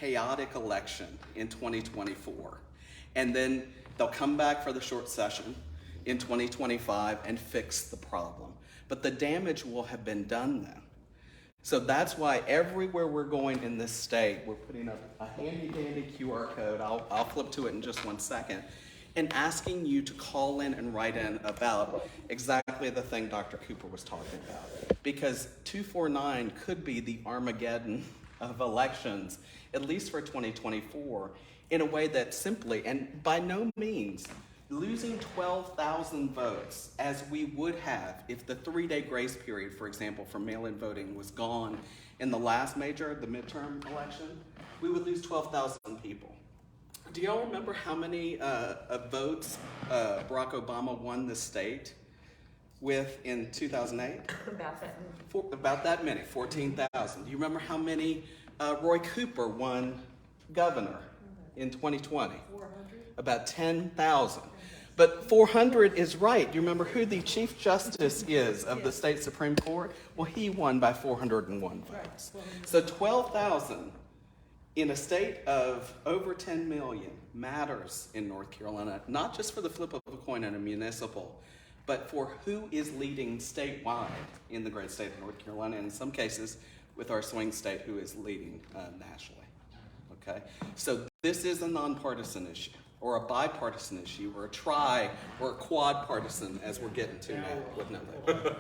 chaotic election in 2024. And then they'll come back for the short session in 2025 and fix the problem. But the damage will have been done then. So that's why everywhere we're going in this state, we're putting up a handy dandy QR code. I'll flip to it in just 1 second, and asking you to call in and write in about exactly the thing Dr. Cooper was talking about. Because 249 could be the Armageddon of elections, at least for 2024, in a way that simply, and by no means, losing 12,000 votes, as we would have if the 3-day grace period, for example, for mail-in voting was gone in the last major, the midterm election, we would lose 12,000 people. Do y'all remember how many votes Barack Obama won the state with in 2008? About that many. About that many, 14,000. Do you remember how many Roy Cooper won governor in 2020? 400? About 10,000. But 400 is right. Do you remember who the Chief Justice is of the state Supreme Court? Well, he won by 401 votes. So 12,000 in a state of over 10 million matters in North Carolina, not just for the flip of a coin in a municipal, but for who is leading statewide in the great state of North Carolina, and in some cases with our swing state, who is leading nationally. Okay? So this is a nonpartisan issue, or a bipartisan issue, or a tri, or a quad partisan, as we're getting to now with no label.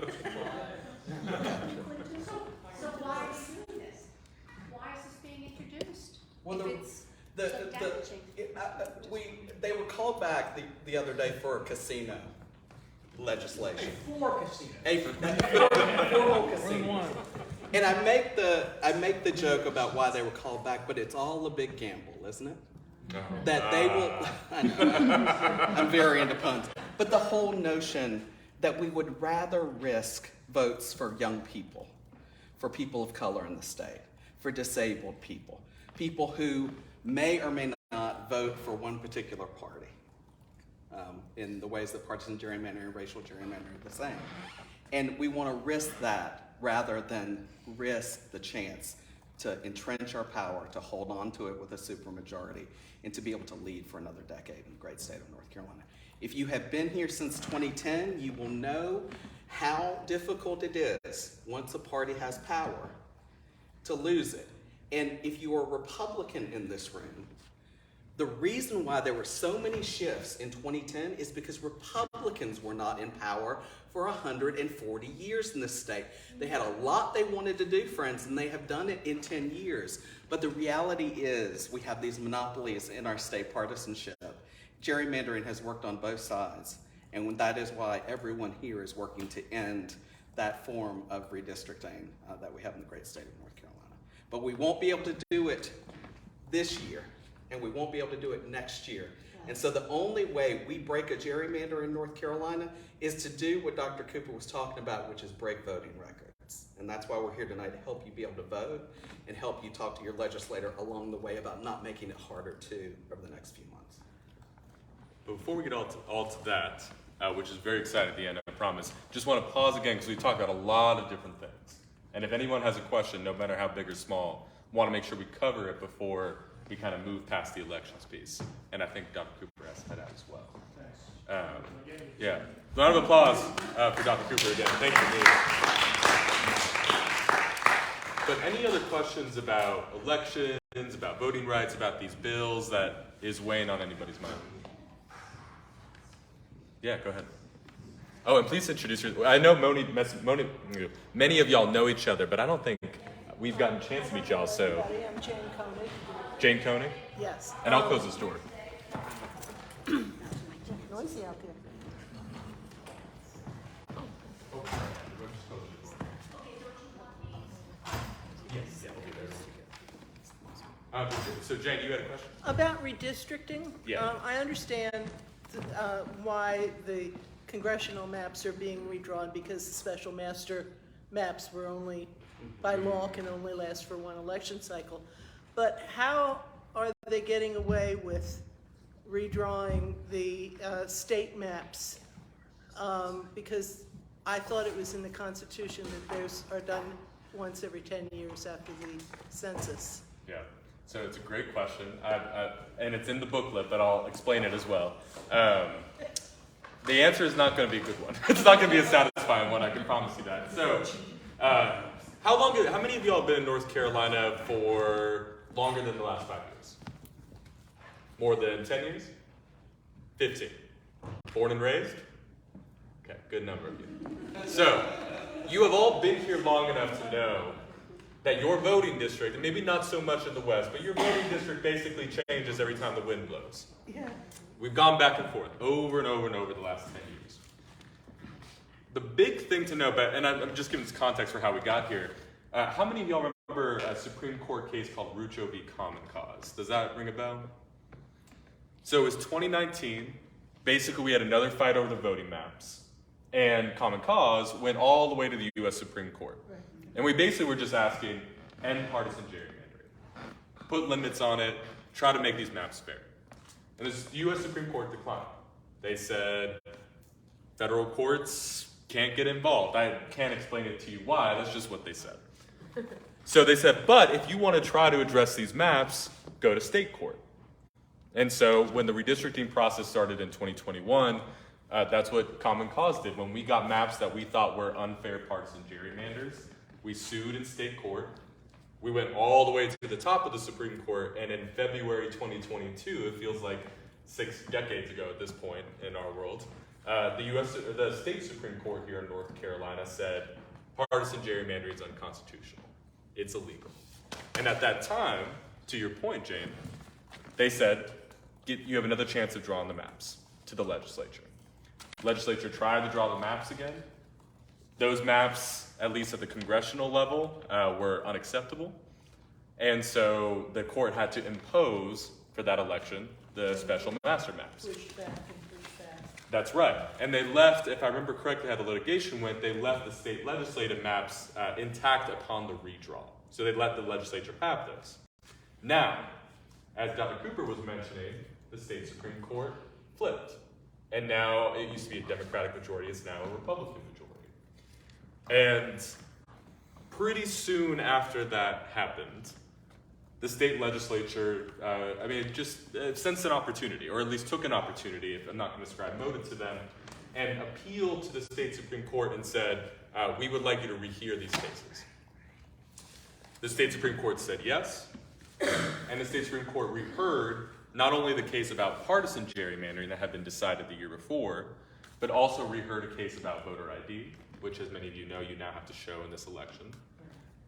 So why are we doing this? Why is this being introduced? Well, If it's so damaging. they were called back the other day for a casino legislation. Four casinos. Four whole casinos. And I make the joke about why they were called back, but it's all a big gamble, isn't it? That they will, I know, I'm very into puns, but the whole notion that we would rather risk votes for young people, for people of color in the state, for disabled people, people who may or may not vote for one particular party, in the ways that partisan gerrymandering and racial gerrymandering are the same. And we want to risk that rather than risk the chance to entrench our power, to hold on to it with a supermajority, and to be able to lead for another decade in the great state of North Carolina. If you have been here since 2010, you will know how difficult it is, once a party has power, to lose it. And if you are a Republican in this room, the reason why there were so many shifts in 2010 is because Republicans were not in power for 140 years in this state. They had a lot they wanted to do, friends, and they have done it in 10 years. But the reality is we have these monopolies in our state partisanship. Gerrymandering has worked on both sides, and that is why everyone here is working to end that form of redistricting that we have in the great state of North Carolina. But we won't be able to do it this year, and we won't be able to do it next year. And so the only way we break a gerrymander in North Carolina is to do what Dr. Cooper was talking about, which is break voting records. And that's why we're here tonight, to help you be able to vote and help you talk to your legislator along the way about not making it harder too over the next few months. But before we get all to that, which is very exciting at the end, I promise, just want to pause again because we talked about a lot of different things. And if anyone has a question, no matter how big or small, want to make sure we cover it before we kind of move past the elections piece. And I think Dr. Cooper has to head out as well. Yeah. Round of applause for Dr. Cooper again. Thank you. But any other questions about elections, about voting rights, about these bills that is weighing on anybody's mind? Yeah, go ahead. Oh, and please introduce yourself. I know many of y'all know each other, but I don't think we've gotten a chance to meet y'all, so. I'm Jane Koenig. Jane Koenig? Yes. And I'll close this door. Noisy out there. So Jane, you had a question? About redistricting? Yeah. I understand why the congressional maps are being redrawn, because the special master maps were only, by law, can only last for one election cycle. But how are they getting away with redrawing the state maps? Because I thought it was in the Constitution that those are done once every 10 years after the census. Yeah. So it's a great question, and it's in the booklet, but I'll explain it as well. The answer is not going to be a good one. It's not going to be a satisfying one, I can promise you that. So, how many of y'all have been in North Carolina for longer than the last 5 years? More than 10 years? 15? Born and raised? Okay, good number of you. So, you have all been here long enough to know that your voting district, and maybe not so much in the West, but your voting district basically changes every time the wind blows. Yeah. We've gone back and forth over and over and over the last 10 years. The big thing to know about, and I'm just giving this context for how we got here, how many of y'all remember a Supreme Court case called Rucho v. Common Cause? Does that ring a bell? So it was 2019. Basically, we had another fight over the voting maps. And Common Cause went all the way to the U.S. Supreme Court. Right. And we basically were just asking, end partisan gerrymandering. Put limits on it, try to make these maps fair. And the U.S. Supreme Court declined. They said, federal courts can't get involved. I can't explain it to you why, that's just what they said. So they said, but if you want to try to address these maps, go to state court. And so when the redistricting process started in 2021, that's what Common Cause did. When we got maps that we thought were unfair partisan gerrymanders, we sued in state court. We went all the way to the top of the Supreme Court, and in February 2022, it feels like 6 decades ago at this point in our world, the state Supreme Court here in North Carolina said partisan gerrymandering is unconstitutional. It's illegal. And at that time, to your point, Jane, they said, you have another chance of drawing the maps to the legislature. Legislature tried to draw the maps again. Those maps, at least at the congressional level, were unacceptable. And so the court had to impose, for that election, the special master maps. Push back and push back. That's right. And they left, if I remember correctly how the litigation went, they left the state legislative maps intact upon the redraw. So they let the legislature have those. Now, as Dr. Cooper was mentioning, the state Supreme Court flipped. And now, it used to be a Democratic majority, it's now a Republican majority. And pretty soon after that happened, the state legislature, just sensed an opportunity, or at least took an opportunity, if I'm not going to ascribe motive to them, and appealed to the state Supreme Court and said, we would like you to rehear these cases. The state Supreme Court said yes, and the state Supreme Court reheard not only the case about partisan gerrymandering that had been decided the year before, but also reheard a case about voter ID, which, as many of you know, you now have to show in this election.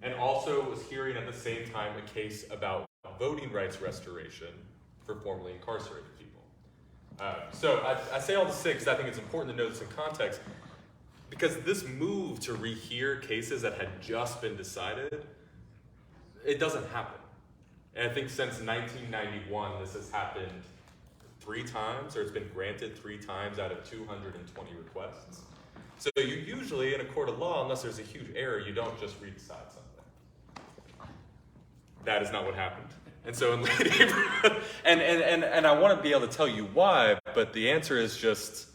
And also was hearing at the same time a case about voting rights restoration for formerly incarcerated people. So I say all this because I think it's important to know this in context, because this move to rehear cases that had just been decided, it doesn't happen. And I think since 1991, this has happened 3 times, or it's been granted 3 times out of 220 requests. So you usually, in a court of law, unless there's a huge error, you don't just redecide something. That is not what happened. And so in late April, and I want to be able to tell you why, but the answer is just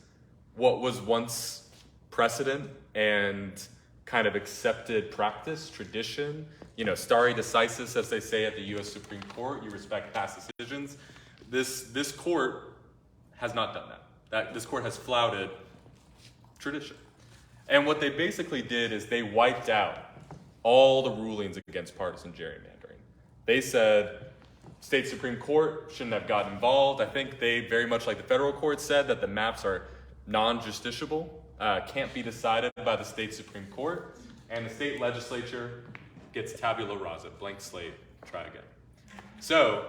what was once precedent and kind of accepted practice, tradition, stare decisis, as they say at the U.S. Supreme Court, you respect past decisions. This court has not done that. This court has flouted tradition. And what they basically did is they wiped out all the rulings against partisan gerrymandering. They said state Supreme Court shouldn't have gotten involved. I think they, very much like the federal court, said that the maps are non-justiciable, can't be decided by the state Supreme Court, and the state legislature gets tabula rasa, blank slate, try again. So,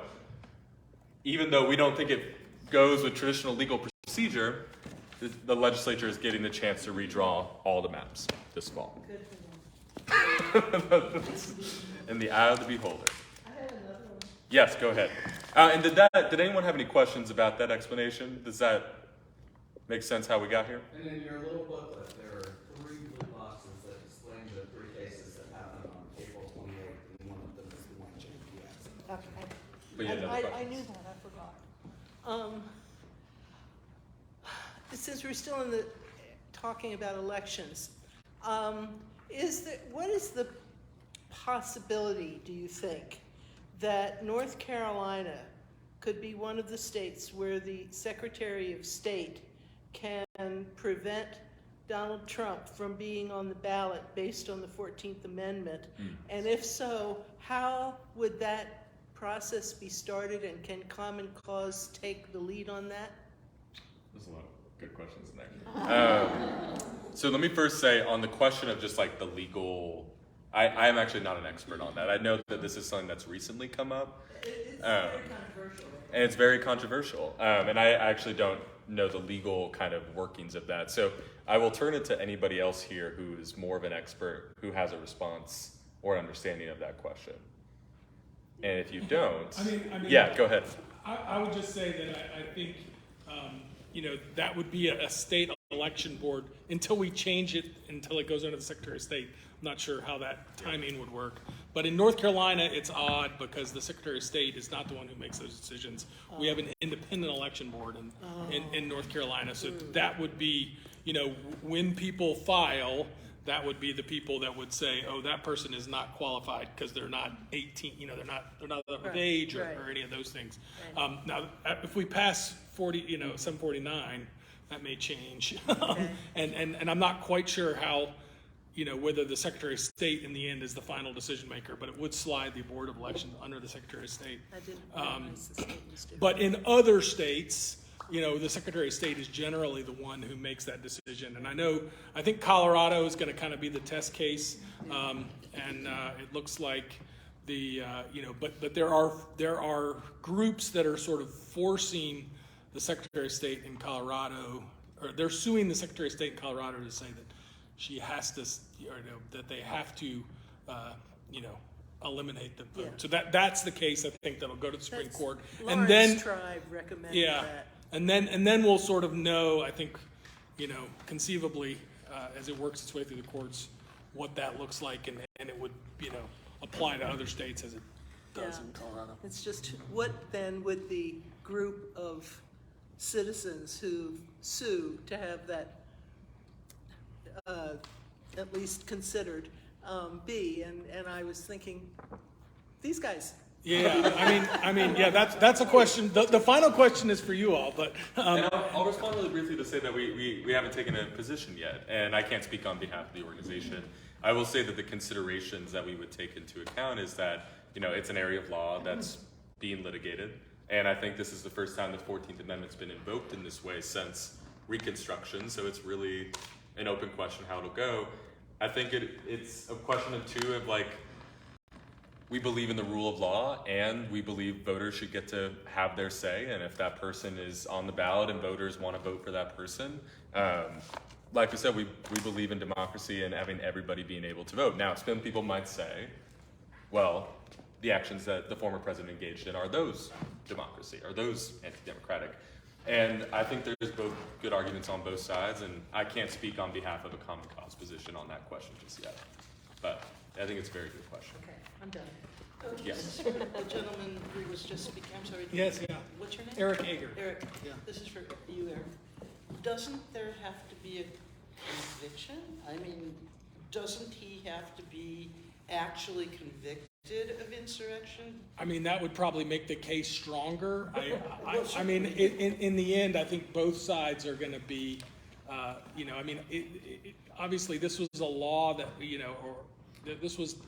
even though we don't think it goes with traditional legal procedure, the legislature is getting the chance to redraw all the maps this fall. Good for them. In the eye of the beholder. I had another one. Yes, go ahead. And did anyone have any questions about that explanation? Does that make sense how we got here? And in your little booklet, there are 3 blue boxes that explain the 3 cases that happened on April 28th, and one of them is the one JP asked. Okay. But you had another I question. knew that, I forgot. Since we're still talking about elections, what is the possibility, do you think, that North Carolina could be one of the states where the Secretary of State can prevent Donald Trump from being on the ballot based on the 14th Amendment? And if so, how would that process be started, and can Common Cause take the lead on that? There's a lot of good questions in there. So let me first say on the question of just like the legal, I am actually not an expert on that. I know that this is something that's recently come up. It's very controversial. And it's very controversial. And I actually don't know the legal kind of workings of that. So I will turn it to anybody else here who is more of an expert, who has a response or understanding of that question. And if you don't, I mean, yeah, go ahead. I would just say that I think, that would be a state election board until we change it, until it goes under the Secretary of State. I'm not sure how that timing would work. But in North Carolina, it's odd because the Secretary of State is not the one who makes those decisions. We have an independent election board in North Carolina. So that would be, when people file, that would be the people that would say, oh, that person is not qualified because they're not 18, they're not of age or any of those things. Right. Now, if we pass 749, that may change. Okay. And I'm not quite sure how, whether the Secretary of State in the end is the final decision maker, but it would slide the Board of Elections under the Secretary of State. I didn't realize the state was different. But in other states, the Secretary of State is generally the one who makes that decision. And I think Colorado is going to kind of be the test case. And it looks like but there are groups that are sort of forcing the Secretary of State in Colorado, or they're suing the Secretary of State in Colorado to say that she has to, that they have to, eliminate the vote. Yeah. So that's the case, I think, that'll go to the Supreme Court. Lawrence And then, Tribe recommended that. and then we'll sort of know, I think, conceivably, as it works its way through the courts, what that looks like, and it would, apply to other states as it does in Colorado. It's just, what then would the group of citizens who sue to have that at least considered be? And I was thinking, these guys. Yeah, yeah, that's a question. The final question is for you all, but And I'll respond really briefly to say that we haven't taken a position yet, and I can't speak on behalf of the organization. I will say that the considerations that we would take into account is that, it's an area of law that's being litigated, and I think this is the first time the 14th Amendment's been invoked in this way since Reconstruction, so it's really an open question how it'll go. I think it's a question of we believe in the rule of law, and we believe voters should get to have their say, and if that person is on the ballot and voters want to vote for that person, like I said, we believe in democracy and having everybody being able to vote. Now, some people might say, well, the actions that the former president engaged in, are those democracy? Are those anti-democratic? And I think there's both good arguments on both sides, and I can't speak on behalf of a Common Cause position on that question just yet. But I think it's a very good question. Okay, I'm done. Yes. The gentleman who was just speaking, I'm sorry. yes, yeah. What's your name? Eric Ager. Eric, Yeah. this is for you, Eric. Doesn't there have to be a conviction? I mean, doesn't he have to be actually convicted of insurrection? I mean, that would probably make the case stronger. I mean, in the end, I think both sides are going to be, obviously this was a law that,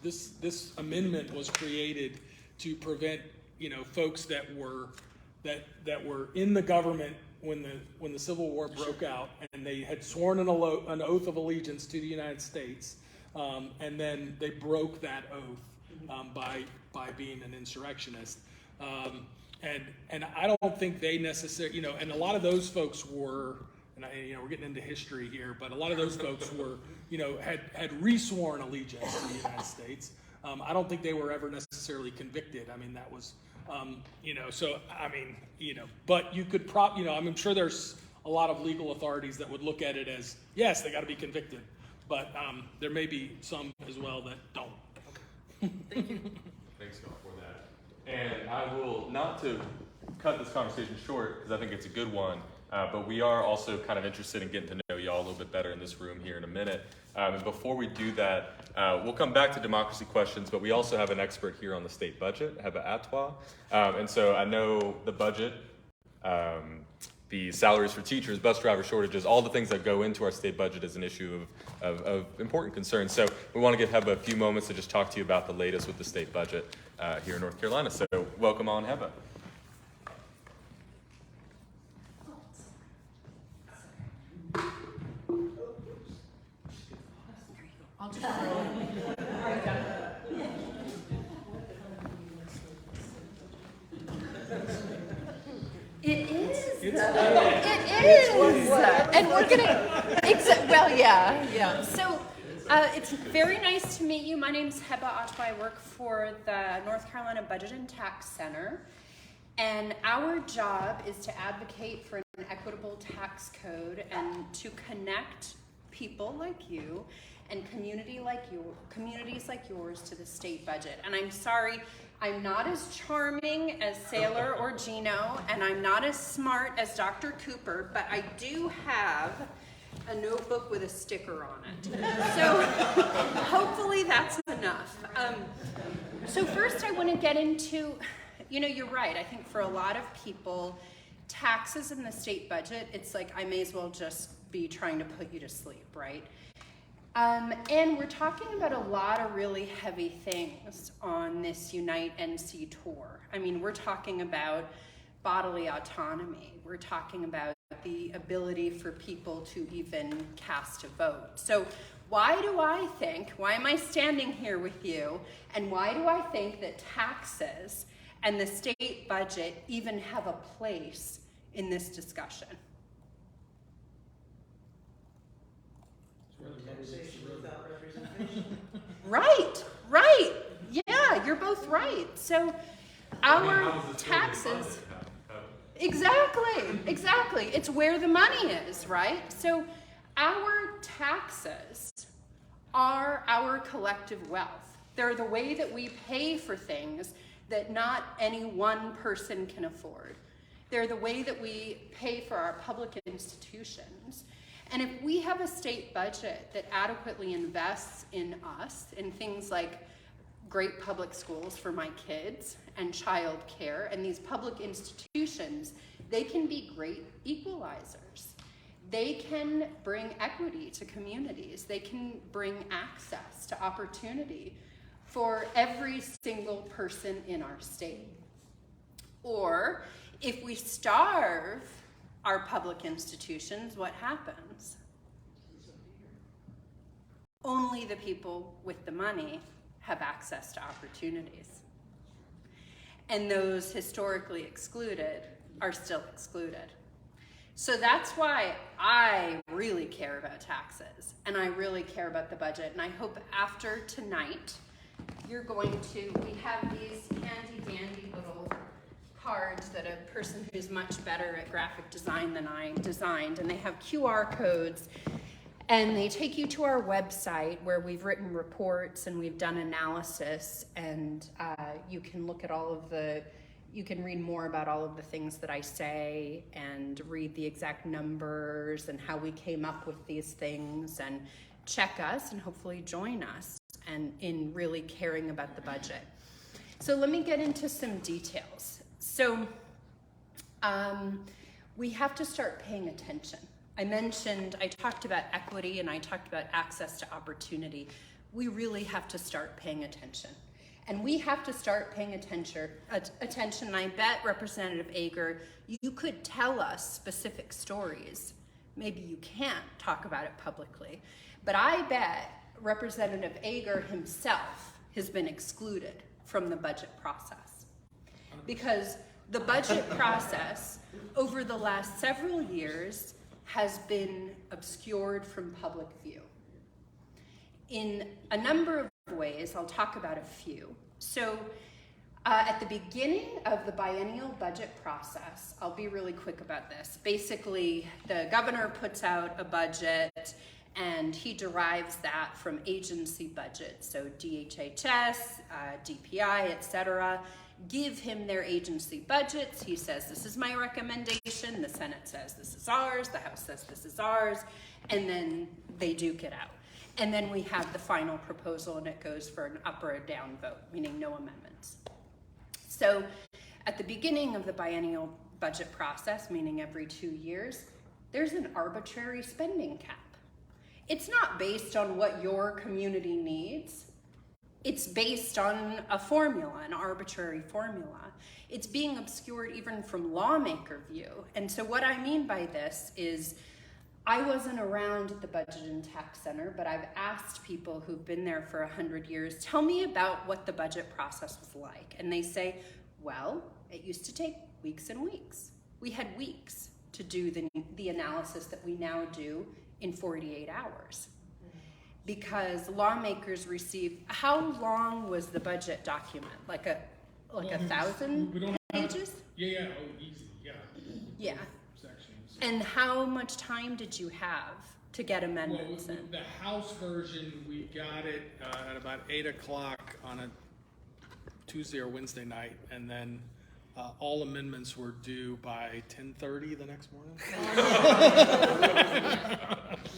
this amendment was created to prevent, folks that were in the government when the Civil War broke out, and they had sworn an oath of allegiance to the United States, and then they broke that oath by being an insurrectionist, and I don't think they necessarily, and a lot of those folks were, and we're getting into history here, but a lot of those folks were, had resworn allegiance to the United States. I don't think they were ever necessarily convicted. I mean, that was, so I mean, but you could I'm sure there's a lot of legal authorities that would look at it as, yes, they got to be convicted, but there may be some as well that don't. Thank you. Thanks, Scott, for that. And I will, not to cut this conversation short, because I think it's a good one, but we are also kind of interested in getting to know y'all a little bit better in this room here in a minute. And before we do that, we'll come back to democracy questions, but we also have an expert here on the state budget, Heba Atwa. And so I know the budget, the salaries for teachers, bus driver shortages, all the things that go into our state budget is an issue of important concern. So we want to give Heba a few moments to just talk to you about the latest with the state budget here in North Carolina. So welcome on, Heba. I'll just throw it. It is. It is. And we're gonna. Well, yeah. So, it's very nice to meet you. My name's Heba Atwa. I work for the North Carolina Budget and Tax Center, and our job is to advocate for an equitable tax code and to connect people like you and communities like yours to the state budget. And I'm sorry, I'm not as charming as Sailor or Gino, and I'm not as smart as Dr. Cooper, but I do have a notebook with a sticker on it. So hopefully that's enough. So first I want to get into, you're right. I think for a lot of people, taxes in the state budget, it's like I may as well just be trying to put you to sleep, right? And we're talking about a lot of really heavy things on this Unite NC tour. I mean, we're talking about bodily autonomy. We're talking about the ability for people to even cast a vote. So why am I standing here with you, and why do I think that taxes and the state budget even have a place in this discussion? Right. Yeah, you're both right. So our taxes, exactly. It's where the money is, right? So our taxes are our collective wealth. They're the way that we pay for things that not any one person can afford. They're the way that we pay for our public institutions. And if we have a state budget that adequately invests in us, in things like great public schools for my kids and child care, and these public institutions, they can be great equalizers. They can bring equity to communities. They can bring access to opportunity for every single person in our state. Or if we starve our public institutions, what happens? Only the people with the money have access to opportunities. And those historically excluded are still excluded. So that's why I really care about taxes, and I really care about the budget. And I hope after tonight, we have these handy dandy little cards that a person who's much better at graphic design than I designed, and they have QR codes, and they take you to our website where we've written reports and we've done analysis, and you can look at you can read more about all of the things that I say and read the exact numbers and how we came up with these things, and check us and hopefully join us and in really caring about the budget. So let me get into some details. So we have to start paying attention. I talked about equity and I talked about access to opportunity. We really have to start paying attention. And we have to start paying attention. And I bet, Representative Ager, you could tell us specific stories. Maybe you can't talk about it publicly, but I bet Representative Ager himself has been excluded from the budget process. Because the budget process over the last several years has been obscured from public view. In a number of ways, I'll talk about a few. So at the beginning of the biennial budget process, I'll be really quick about this. Basically, the governor puts out a budget and he derives that from agency budgets, so DHHS, DPI, et cetera. give him their agency budgets. He says, this is my recommendation. The Senate says, this is ours. The House says, this is ours. And then they duke it out. And then we have the final proposal, and it goes for an up or a down vote, meaning no amendments. So at the beginning of the biennial budget process, meaning every 2 years, there's an arbitrary spending cap. It's not based on what your community needs. It's based on a formula, an arbitrary formula. It's being obscured even from lawmaker view. And so what I mean by this is, I wasn't around at the Budget and Tax Center, but I've asked people who've been there for 100 years, tell me about what the budget process was like. And they say, well, it used to take weeks and weeks. We had weeks to do the analysis that we now do in 48 hours. Because lawmakers receive, how long was the budget document? Like a 1,000 pages? Yeah, oh, easy, yeah. Yeah. Sections. And how much time did you have to get Well, amendments in? the House version, we got it at about 8 o'clock on a Tuesday or Wednesday night, and then all amendments were due by 10:30 the next morning.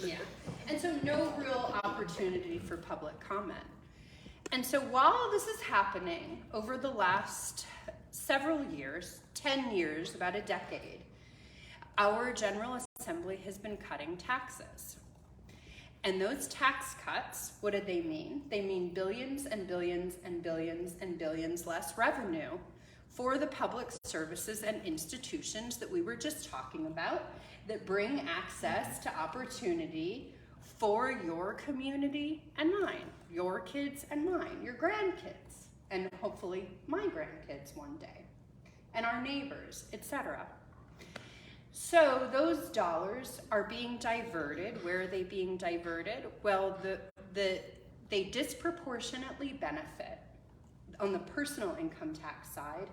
Yeah. And so no real opportunity for public comment. And so while this is happening over the last several years, 10 years, about a decade, our General Assembly has been cutting taxes. And those tax cuts, what do they mean? They mean billions and billions and billions and billions less revenue for the public services and institutions that we were just talking about, that bring access to opportunity for your community and mine, your kids and mine, your grandkids, and hopefully my grandkids one day, and our neighbors, etc. So those dollars are being diverted. Where are they being diverted? Well, they disproportionately benefit, on the personal income tax side,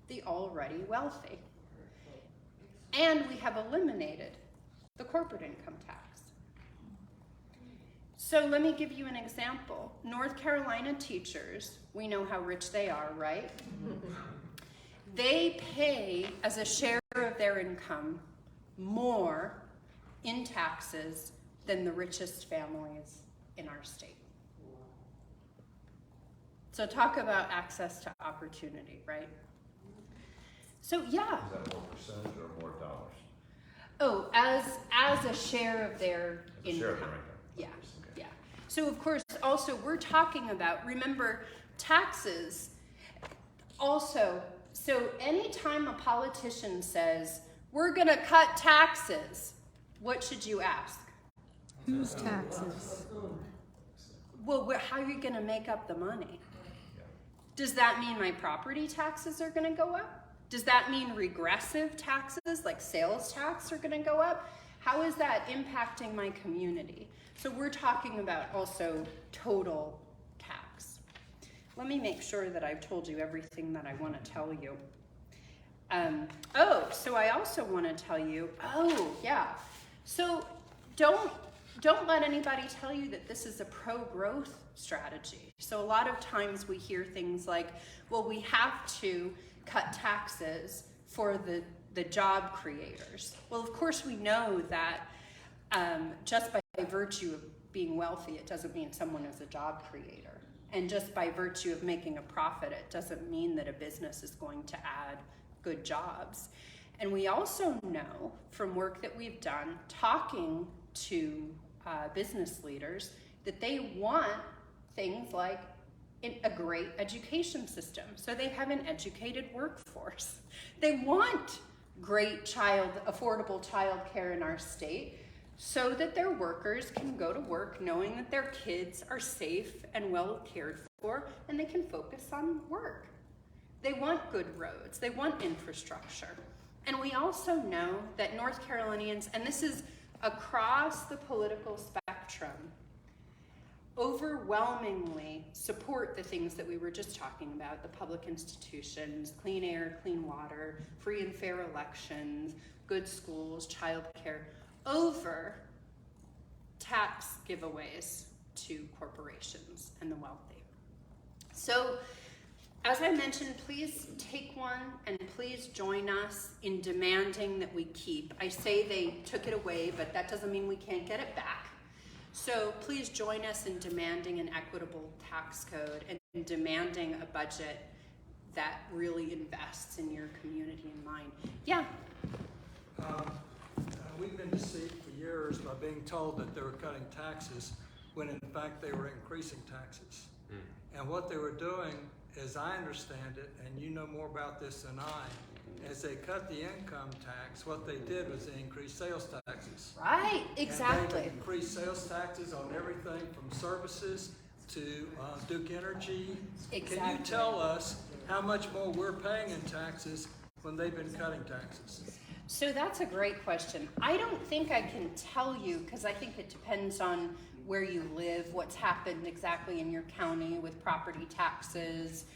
the already wealthy. And we have eliminated the corporate income tax. So let me give you an example. North Carolina teachers, we know how rich they are, right? They pay, as a share of their income, more in taxes than the richest families in our state. So talk about access to opportunity, right? So yeah. Is that more percentage or more dollars? Oh, as a share of their As a income. share of their income. Yeah, Okay. yeah. So of course, also we're talking about, remember, taxes also, so anytime a politician says, we're gonna cut taxes, what should you ask? Whose taxes? Well, how are you gonna make up the money? Does that mean my property taxes are gonna go up? Does that mean regressive taxes, like sales tax, are gonna go up? How is that impacting my community? So we're talking about also total tax. Let me make sure that I've told you everything that I wanna tell you. So I also wanna tell you, so don't let anybody tell you that this is a pro-growth strategy. So a lot of times we hear things like, well, we have to cut taxes for the job creators. Well, of course we know that just by virtue of being wealthy, it doesn't mean someone is a job creator. And just by virtue of making a profit, it doesn't mean that a business is going to add good jobs. And we also know from work that we've done, talking to business leaders, that they want things like a great education system, so they have an educated workforce. They want great affordable child care in our state, so that their workers can go to work knowing that their kids are safe and well cared for, and they can focus on work. They want good roads, they want infrastructure. And we also know that North Carolinians, and this is across the political spectrum, overwhelmingly support the things that we were just talking about, the public institutions, clean air, clean water, free and fair elections, good schools, child care, over tax giveaways to corporations and the wealthy. So As I mentioned, please take one and please join us in demanding that we keep. I say they took it away, but that doesn't mean we can't get it back. So please join us in demanding an equitable tax code and demanding a budget that really invests in your community in mind. Yeah. We've been deceived for years by being told that they were cutting taxes when in fact they were increasing taxes. And what they were doing, as I understand it, and you know more about this than I, as they cut the income tax, what they did was they increased sales taxes. Right, exactly. And they increased sales taxes on everything from services to Duke Energy. Exactly. Can you tell us how much more we're paying in taxes when they've been cutting taxes? So that's a great question. I don't think I can tell you because I think it depends on where you live, what's happened exactly in your county with property taxes,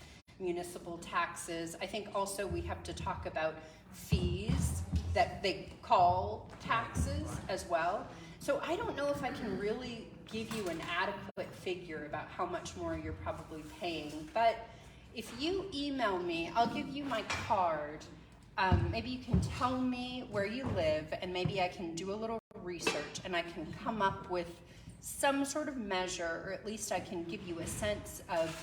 municipal taxes. I think also we have to talk about fees that they call taxes as well. So I don't know if I can really give you an adequate figure about how much more you're probably paying. But if you email me, I'll give you my card. Maybe you can tell me where you live and maybe I can do a little research and I can come up with some sort of measure, or at least I can give you a sense of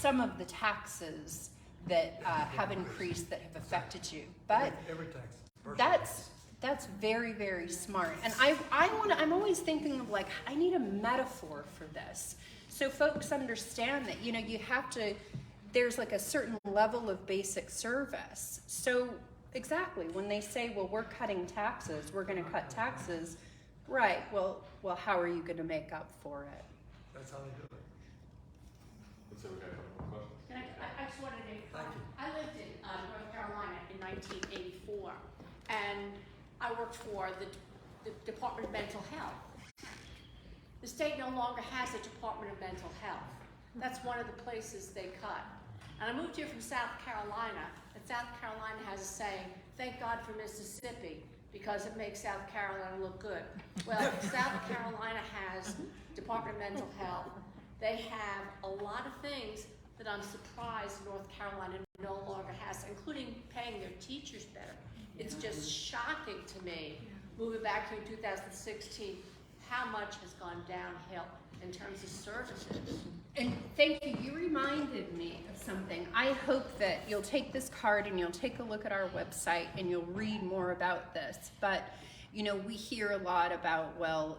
some of the taxes that have increased that have affected you. But every tax. that's very, very smart. And I'm always thinking of like, I need a metaphor for this. So folks understand that, you have to, there's like a certain level of basic service. So exactly, when they say, well, we're cutting taxes, we're gonna cut taxes, right, well, how are you gonna make up for it? That's how they do it. It's okay. And I just wanted to, Thank you. I lived in North Carolina in 1984, and I worked for the Department of Mental Health. The state no longer has a Department of Mental Health. That's one of the places they cut. And I moved here from South Carolina, and South Carolina has a saying, thank God for Mississippi, because it makes South Carolina look good. Well, South Carolina has Department of Mental Health. They have a lot of things that I'm surprised North Carolina no longer has, including paying their teachers better. It's just shocking to me, moving back here in 2016, how much has gone downhill in terms of services. And thank you, you reminded me of something. I hope that you'll take this card and you'll take a look at our website and you'll read more about this. But, we hear a lot about, well,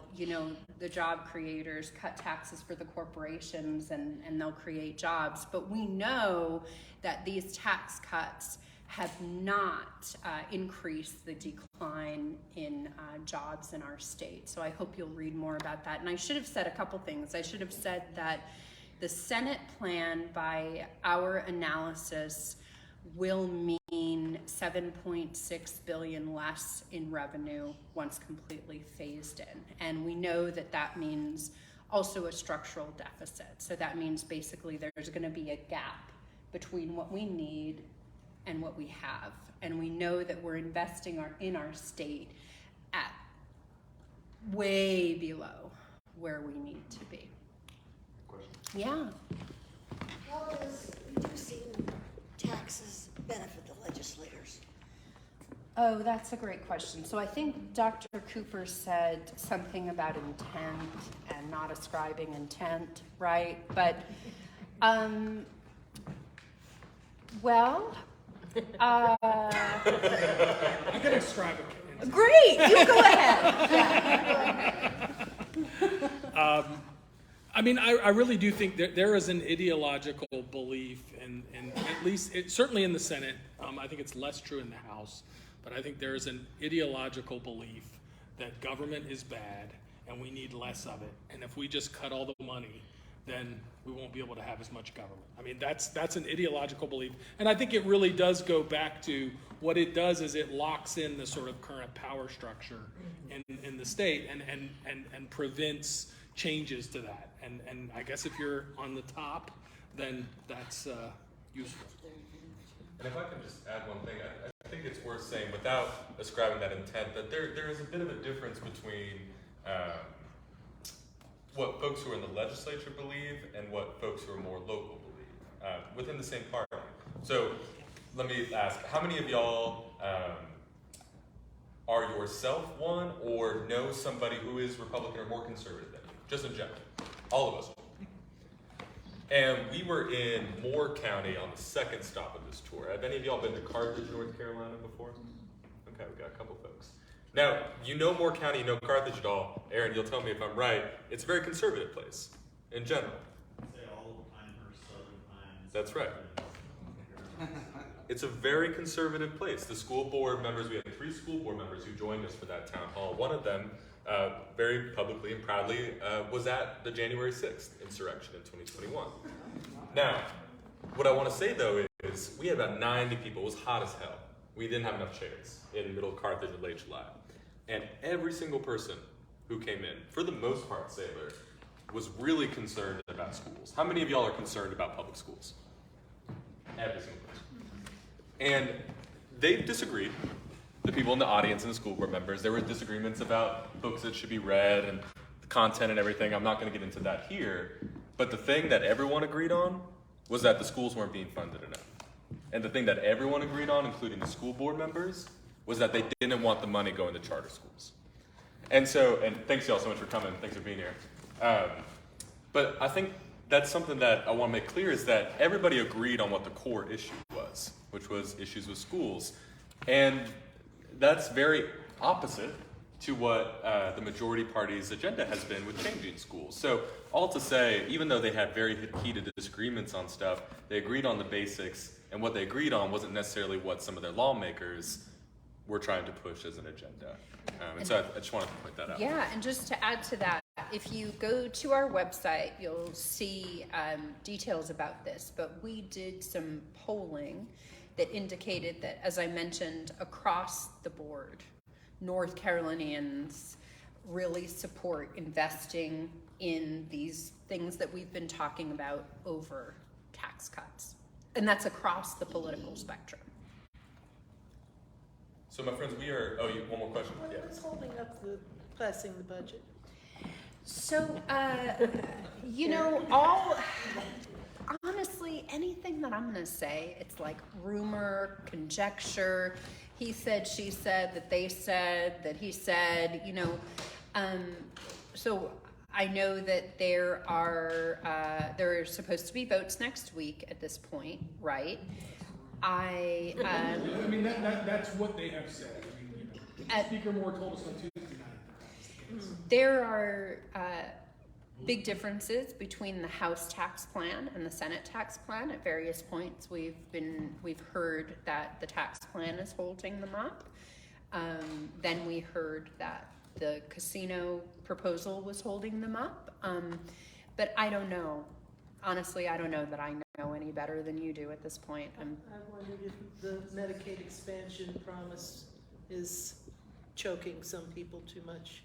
the job creators cut taxes for the corporations and they'll create jobs. But we know that these tax cuts have not increased the decline in jobs in our state. So I hope you'll read more about that. And I should have said a couple things. I should have said that the Senate plan, by our analysis, will mean $7.6 billion less in revenue once completely phased in. And we know that that means also a structural deficit. So that means basically there's going to be a gap between what we need and what we have. And we know that we're investing in our state at way below where we need to be. Question? Yeah. How does reducing taxes benefit the legislators? Oh, that's a great question. So I think Dr. Cooper said something about intent and not ascribing intent, right? But, well, I can ascribe it. great, you go ahead. I really do think that there is an ideological belief, and at least, certainly in the Senate, I think it's less true in the House, but I think there is an ideological belief that government is bad and we need less of it. And if we just cut all the money, then we won't be able to have as much government. I mean, that's an ideological belief. And I think it really does go back to what it does is it locks in the sort of current power structure in the state and prevents changes to that. And I guess if you're on the top, then that's useful. And if I can just add one thing, I think it's worth saying, without ascribing that intent, that there is a bit of a difference between what folks who are in the legislature believe and what folks who are more local believe within the same party. So let me ask, how many of y'all are yourself one or know somebody who is Republican or more conservative than you? Just in general. All of us. And we were in Moore County on the second stop of this tour. Have any of y'all been to Carthage, North Carolina before? Okay, we got a couple folks. Now, you know Moore County, you know Carthage at all. Aaron, you'll tell me if I'm right. It's a very conservative place in general. Say all of Pinehurst, Southern Pines. That's right. It's a very conservative place. The school board members, we had 3 school board members who joined us for that town hall. One of them, very publicly and proudly, was at the January 6th insurrection in 2021. Now, what I want to say though is we had about 90 people. It was hot as hell. We didn't have enough chairs in middle Carthage in late July. And every single person who came in, for the most part, Sailor, was really concerned about schools. How many of y'all are concerned about public schools? Every single person. And they disagreed. The people in the audience and the school board members, there were disagreements about books that should be read and the content and everything. I'm not going to get into that here. But the thing that everyone agreed on was that the schools weren't being funded enough. And the thing that everyone agreed on, including the school board members, was that they didn't want the money going to charter schools. And so, and thanks y'all so much for coming. Thanks for being here. But I think that's something that I want to make clear is that everybody agreed on what the core issue was, which was issues with schools. And that's very opposite to what the majority party's agenda has been with changing schools. So all to say, even though they had very heated disagreements on stuff, they agreed on the basics, and what they agreed on wasn't necessarily what some of their lawmakers were trying to push as an agenda. And so I just wanted to point that out. Yeah, and just to add to that, if you go to our website, you'll see details about this, but we did some polling that indicated that, as I mentioned, across the board, North Carolinians really support investing in these things that we've been talking about over tax cuts. And that's across the political spectrum. So my friends, we are, oh, one more question? Yeah. What's holding up the passing the budget? So, honestly, anything that I'm going to say, it's like rumor, conjecture, he said, she said, that they said, that he said, so I know that there are supposed to be votes next week at this point, right? That's what they have said. Speaker Moore told us on Tuesday night. There are big differences between the House tax plan and the Senate tax plan. At various points, we've heard that the tax plan is holding them up. Then we heard that the casino proposal was holding them up. But I don't know. Honestly, I don't know that I know any better than you do at this point. I wondered if the Medicaid expansion promise is choking some people too much.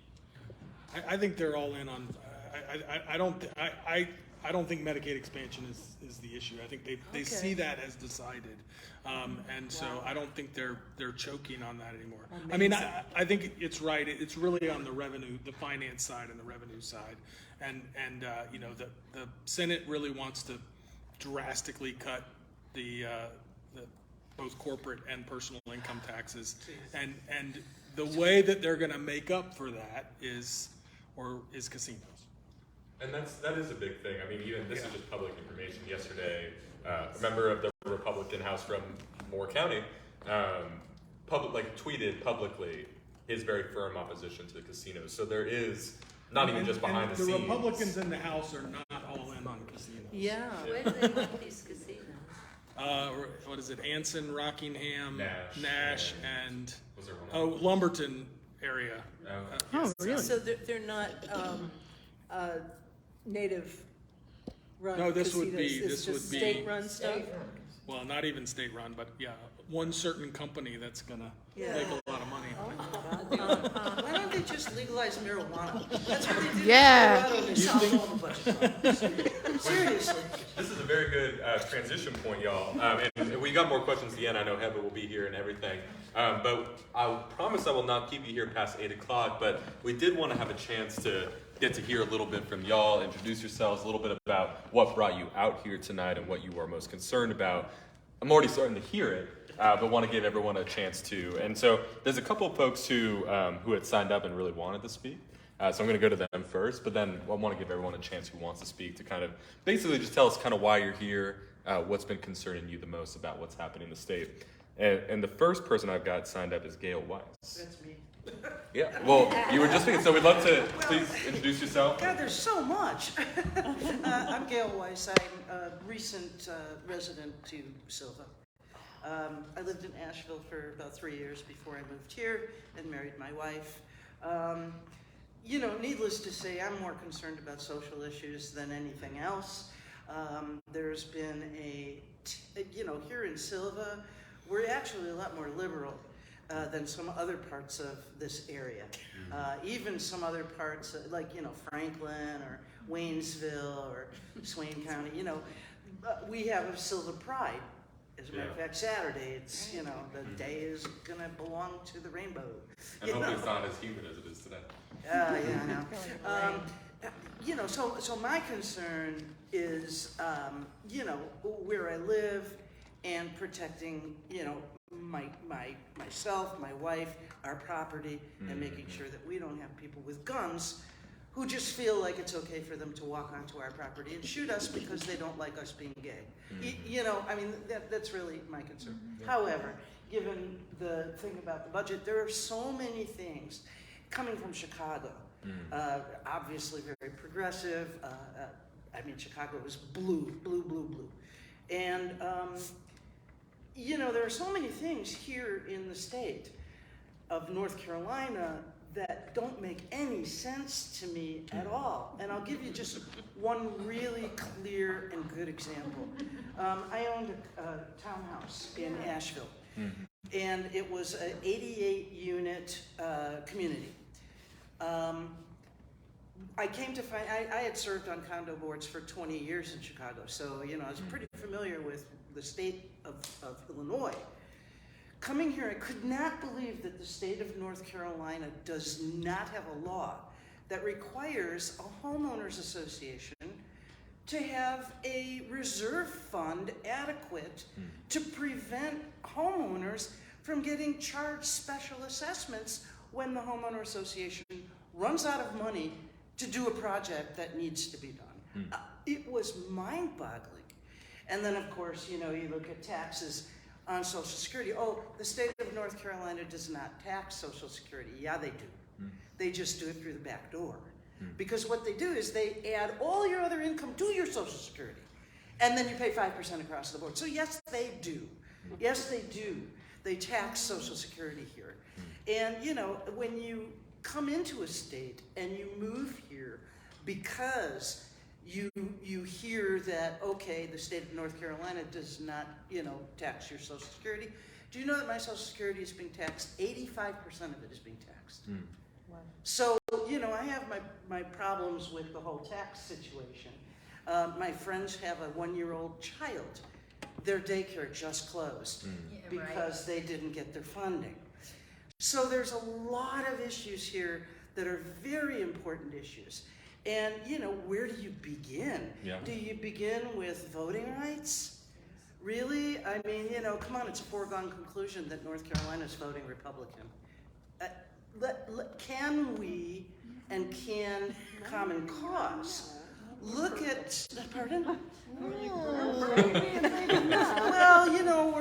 I think they're all in on. I don't think Medicaid expansion is the issue. I think they see that as decided, and so I don't think they're choking on that anymore. I mean, I think it's right. It's really on the revenue, the finance side, and the revenue side, and the Senate really wants to drastically cut the both corporate and personal income taxes, and the way that they're going to make up for that is casinos. And that is a big thing. I mean, even this is just public information. Yesterday, a member of the Republican House from Moore County tweeted publicly his very firm opposition to the casinos. So there is not even just behind the scenes. The Republicans in the House are not all in on casinos. Yeah. Where do they want these casinos? What is it? Anson, Rockingham, Nash, and was there one Lumberton area. Oh, really? So they're not native run No, this casinos. would be It's just state-run stuff? Well, not even state run, but yeah, one certain company that's gonna make a lot of money on it. Why don't they just legalize marijuana? That's what they did Yeah. in Colorado. They solved all the budget problems. Seriously. This is a very good transition point, y'all. And we got more questions at the end. I know Heba will be here and everything. But I promise I will not keep you here past 8 o'clock. But we did want to have a chance to get to hear a little bit from y'all, introduce yourselves, a little bit about what brought you out here tonight and what you are most concerned about. I'm already starting to hear it, but want to give everyone a chance to. And so there's a couple of folks who had signed up and really wanted to speak. So I'm going to go to them first, but then I want to give everyone a chance who wants to speak to kind of basically just tell us kind of why you're here, what's been concerning you the most about what's happening in the state. And the first person I've got signed up is Gail Weiss. That's me. Yeah, well, you were just speaking, so we'd love to please introduce yourself. God, there's so much. I'm Gail Weiss. I'm a recent resident to Sylva. I lived in Asheville for about 3 years before I moved here and married my wife. You know, needless to say, I'm more concerned about social issues than anything else. There's been you know, here in Sylva, we're actually a lot more liberal than some other parts of this area. Even some other parts, like, you know, Franklin or Waynesville or Swain County, you know, we have a Sylva Pride. As a matter of fact, Saturday, it's, you know, the day is gonna belong to the rainbow. And hopefully it's not as humid as it is today. Yeah, I know. You know, so my concern is, you know, where I live and protecting, you know, myself, my wife, our property, and making sure that we don't have people with guns who just feel like it's okay for them to walk onto our property and shoot us because they don't like us being gay. You know, I mean, that's really my concern. However, given the thing about the budget, there are so many things coming from Chicago. Obviously very progressive. I mean, Chicago is blue. And, you know, there are so many things here in the state of North Carolina that don't make any sense to me at all. And I'll give you just one really clear and good example. I owned a townhouse in Asheville, and it was an 88-unit community. I came to find, I had served on condo boards for 20 years in Chicago, so, you know, I was pretty familiar with the state of Illinois. Coming here, I could not believe that the state of North Carolina does not have a law that requires a homeowners association to have a reserve fund adequate to prevent homeowners from getting charged special assessments when the homeowner association runs out of money to do a project that needs to be done. It was mind-boggling. And then, of course, you know, you look at taxes on Social Security. Oh, the state of North Carolina does not tax Social Security. Yeah, they do. They just do it through the back door. Because what they do is they add all your other income to your Social Security. And then you pay 5% across the board. So yes, they do. Yes, they do. They tax Social Security here. And, you know, when you come into a state and you move here because you hear that, okay, the state of North Carolina does not, you know, tax your Social Security. Do you know that my Social Security is being taxed? 85% of it is being taxed. Wow. So, you know, I have my problems with the whole tax situation. My friends have a 1-year-old child. Their daycare just closed because they didn't get their funding. So there's a lot of issues here that are very important issues. And, you know, where do you begin? Do you begin with voting rights? Really? I mean, you know, come on, it's a foregone conclusion that North Carolina's voting Republican. Can we, and can Common Cause look at, pardon? Well, you know,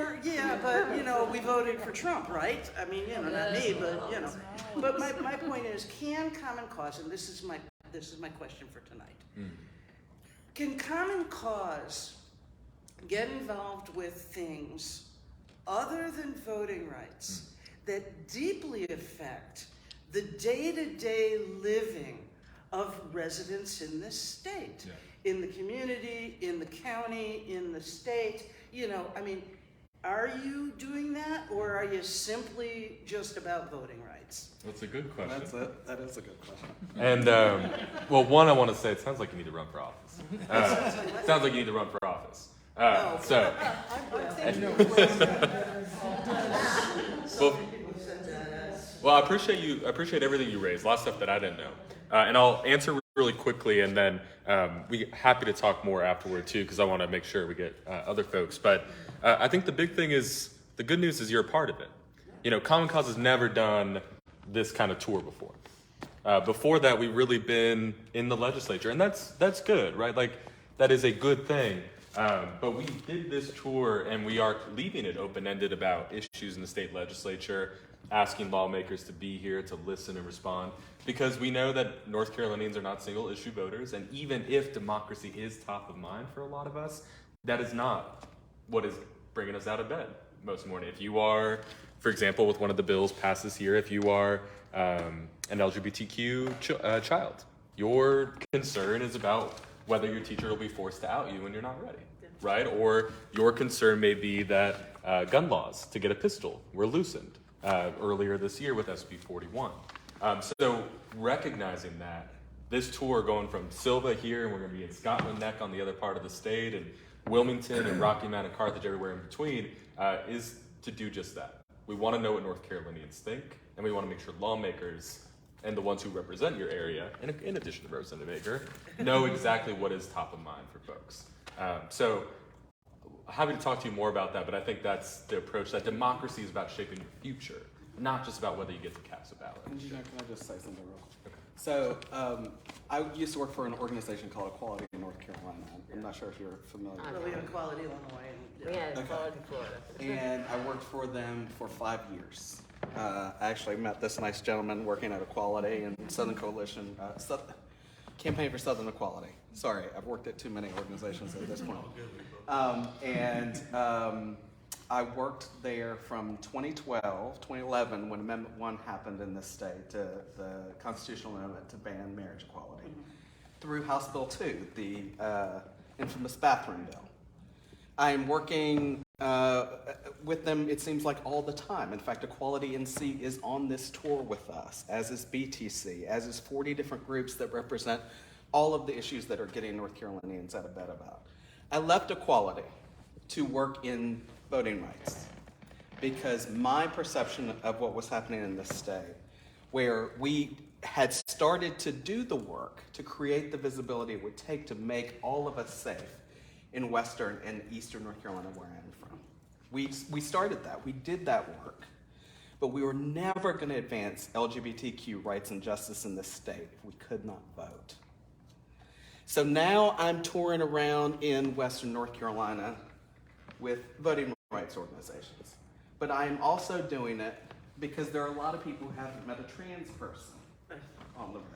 but, you know, we voted for Trump, right? I mean, you know, not me, but, you know. But my point is, can Common Cause, and this is my question for tonight. Can Common Cause get involved with things other than voting rights that deeply affect the day-to-day living of residents in this state, in the community, in the county, in the state? You know, I mean, are you doing that, or are you simply just about voting rights? That's a good question. That is a good question. And, well, one, I want to say, it sounds like you need to run for office. Sounds like you need to run for office. So, well, I appreciate everything you raised. A lot of stuff that I didn't know. And I'll answer really quickly, and then we're happy to talk more afterward, too, because I want to make sure we get other folks. But I think the big thing is, the good news is you're a part of it. You know, Common Cause has never done this kind of tour before. Before that, we've really been in the legislature, and that's good, right? Like, that is a good thing. But we did this tour, and we are leaving it open-ended about issues in the state legislature, asking lawmakers to be here to listen and respond, because we know that North Carolinians are not single-issue voters, and even if democracy is top of mind for a lot of us, that is not what is bringing us out of bed most morning. If you are, for example, with one of the bills passed this year, if you are an LGBTQ child, your concern is about whether your teacher will be forced to out you when you're not ready, right? Or your concern may be that gun laws to get a pistol were loosened earlier this year with SB 41. So recognizing that, this tour going from Sylva here, and we're going to be in Scotland Neck on the other part of the state, and Wilmington and Rocky Mount and Carthage, everywhere in between, is to do just that. We want to know what North Carolinians think, and we want to make sure lawmakers and the ones who represent your area, in addition to Representative Ager, know exactly what is top of mind for folks. So happy to talk to you more about that, but I think that's the approach, that democracy is about shaping your future, not just about whether you get to cast a ballot. Can I just say something real quick? Okay. So I used to work for an organization called Equality in North Carolina. I'm not sure if you're familiar. Well, we have Equality Illinois. Yeah, Okay. Florida, Florida. And I worked for them for 5 years. I actually met this nice gentleman working at Equality and Southern Coalition, Campaign for Southern Equality. Sorry, I've worked at too many organizations at this point. I worked there from 2011, when Amendment 1 happened in this state, to the constitutional amendment to ban marriage equality, through House Bill 2, the infamous bathroom bill. I am working with them, it seems like, all the time. In fact, Equality NC is on this tour with us, as is BTC, as is 40 different groups that represent all of the issues that are getting North Carolinians out of bed about. I left Equality to work in voting rights because my perception of what was happening in this state, where we had started to do the work to create the visibility it would take to make all of us safe in Western and Eastern North Carolina, where I am from. We started that, we did that work, but we were never gonna advance LGBTQ rights and justice in this state if we could not vote. So now I'm touring around in Western North Carolina with voting rights organizations. But I am also doing it because there are a lot of people who haven't met a trans person on the road.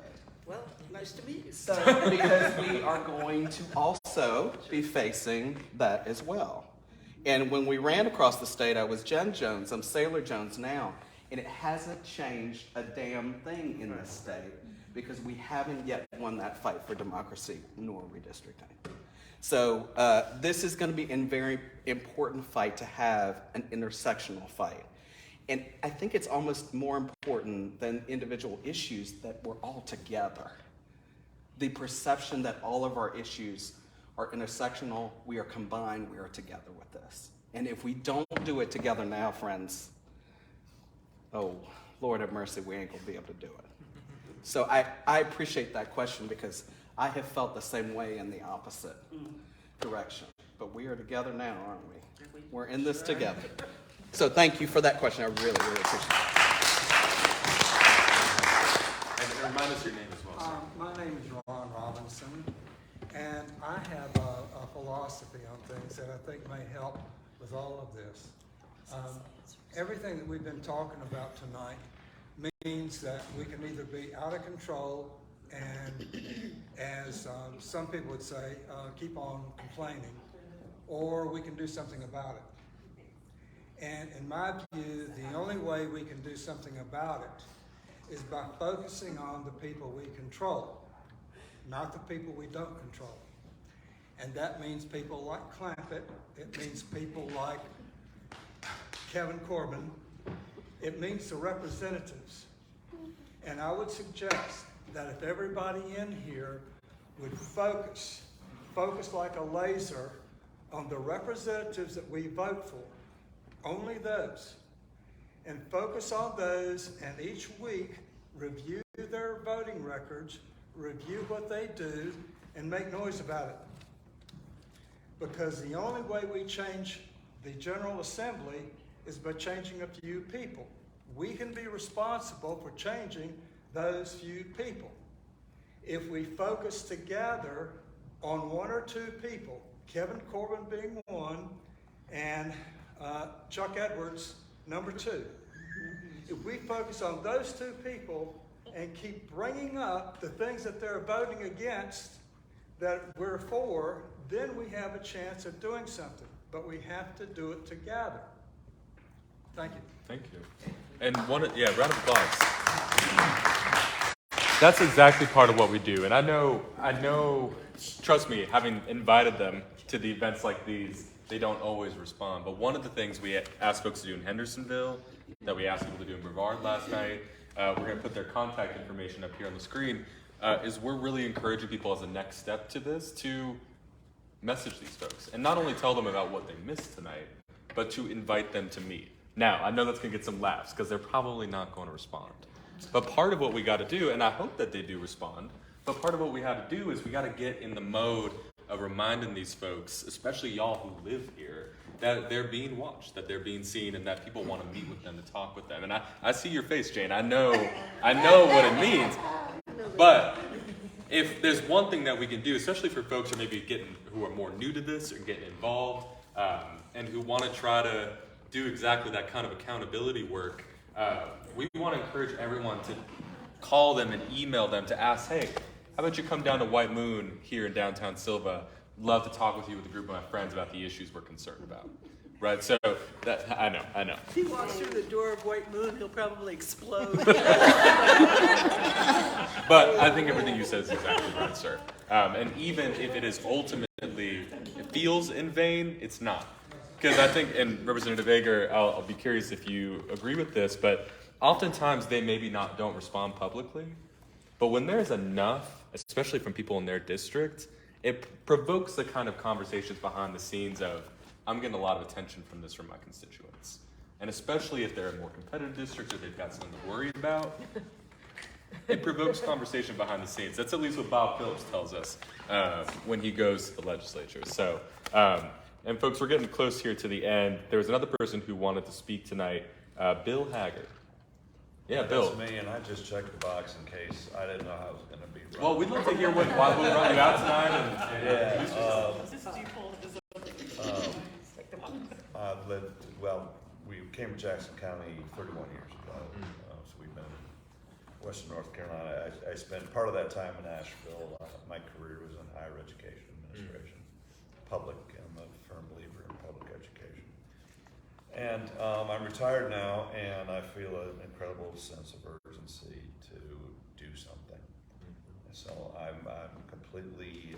Well, nice to meet you. So, because we are going to also be facing that as well. And when we ran across the state, I was Jen Jones, I'm Sailor Jones now, and it hasn't changed a damn thing in this state because we haven't yet won that fight for democracy nor redistricting. So this is going to be a very important fight to have an intersectional fight. And I think it's almost more important than individual issues that we're all together. The perception that all of our issues are intersectional, we are combined, we are together with this. And if we don't do it together now, friends, oh, Lord have mercy, we ain't gonna be able to do it. So I appreciate that question because I have felt the same way in the opposite direction. But we are together now, aren't we? We're in this together. So thank you for that question. I really, really appreciate it. And remind us your name as well, sir. My name is Ron Robinson, and I have a philosophy on things that I think may help with all of this. Everything that we've been talking about tonight means that we can either be out of control and, as some people would say, keep on complaining, or we can do something about it. And in my view, the only way we can do something about it is by focusing on the people we control, not the people we don't control. And that means people like Clampett, it means people like Kevin Corbin, it means the representatives. And I would suggest that if everybody in here would focus like a laser on the representatives that we vote for, only those, and focus on those, and each week review their voting records, review what they do, and make noise about it. Because the only way we change the General Assembly is by changing a few people. We can be responsible for changing those few people. If we focus together on one or two people, Kevin Corbin being one, and Chuck Edwards, number two. If we focus on those two people and keep bringing up the things that they're voting against that we're for, then we have a chance of doing something. But we have to do it together. Thank you. Thank you. And round of applause. That's exactly part of what we do. And I know, trust me, having invited them to the events like these, they don't always respond. But one of the things we ask folks to do in Hendersonville, that we asked people to do in Brevard last night, we're going to put their contact information up here on the screen, is we're really encouraging people as a next step to this to message these folks. And not only tell them about what they missed tonight, but to invite them to meet. Now, I know that's going to get some laughs because they're probably not going to respond. But part of what we got to do, and I hope that they do respond, but part of what we got to do is we got to get in the mode of reminding these folks, especially y'all who live here, that they're being watched, that they're being seen, and that people want to meet with them, to talk with them. And I see your face, Jane. I know what it means. But if there's one thing that we can do, especially for folks who are more new to this or getting involved, and who want to try to do exactly that kind of accountability work, we want to encourage everyone to call them and email them to ask, hey, how about you come down to White Moon here in downtown Sylva? Love to talk with you with a group of my friends about the issues we're concerned about. Right, so that I know. If he walks through the door of White Moon, he'll probably explode. But I think everything you said is exactly right, sir. And even if it feels in vain, it's not. Because I think, and Representative Ager, I'll be curious if you agree with this, but oftentimes they maybe don't respond publicly. But when there's enough, especially from people in their district, it provokes the kind of conversations behind the scenes of, I'm getting a lot of attention from this from my constituents. And especially if they're in more competitive districts or they've got something to worry about, it provokes conversation behind the scenes. That's at least what Bob Phillips tells us when he goes to the legislature. So, and folks, we're getting close here to the end. There was another person who wanted to speak tonight, Bill Haggard. Yeah, Bill. That's me, and I just checked the box in case I didn't know how I was going to be running. Well, we'd love to hear why we'll run you out tonight. I've lived, we came to Jackson County 31 years ago, so we've been in Western North Carolina. I spent part of that time in Asheville. My career was in higher education administration, public. I'm a firm believer in public education. And I'm retired now, and I feel an incredible sense of urgency to do something. So I'm completely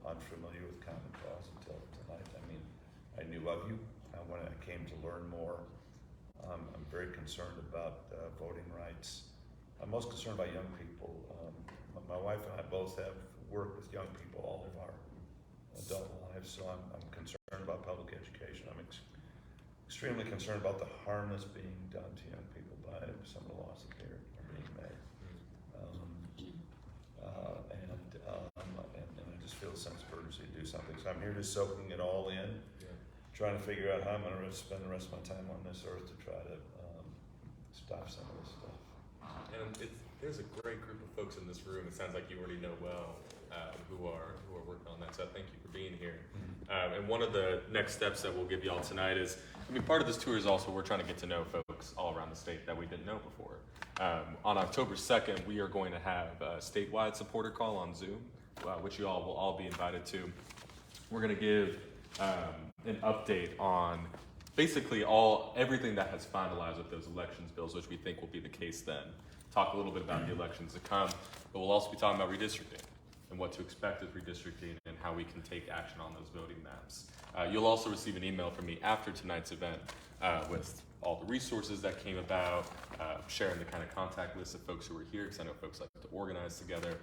unfamiliar with Common Cause until tonight. I mean, I knew of you when I came to learn more. I'm very concerned about voting rights. I'm most concerned about young people. My wife and I both have worked with young people all of our adult lives, so I'm concerned about public education. I'm extremely concerned about the harm that's being done to young people by some of the laws that are being made. And I just feel a sense of urgency to do something. So I'm here just soaking it all in, trying to figure out how I'm going to spend the rest of my time on this earth to try to stop some of this stuff. And there's a great group of folks in this room, it sounds like you already know well, who are working on that, so thank you for being here. And one of the next steps that we'll give y'all tonight is, part of this tour is also we're trying to get to know folks all around the state that we didn't know before. On October 2nd, we are going to have a statewide supporter call on Zoom, which you all will all be invited to. We're going to give an update on basically everything that has finalized with those elections bills, which we think will be the case then. Talk a little bit about the elections to come, but we'll also be talking about redistricting and what to expect with redistricting and how we can take action on those voting maps. You'll also receive an email from me after tonight's event with all the resources that came about, sharing the kind of contact list of folks who were here, because I know folks like to organize together.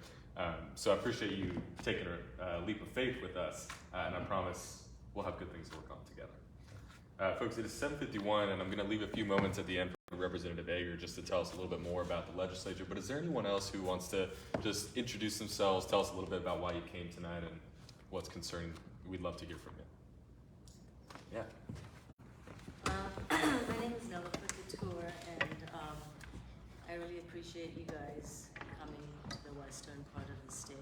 So I appreciate you taking a leap of faith with us, and I promise we'll have good things to work on together. Folks, it is 7:51, and I'm going to leave a few moments at the end for Representative Ager just to tell us a little bit more about the legislature. But is there anyone else who wants to just introduce themselves, tell us a little bit about why you came tonight and what's concerning? We'd love to hear from you. Yeah. My name is Nella Couture, and I really appreciate you guys coming to the western part of the state.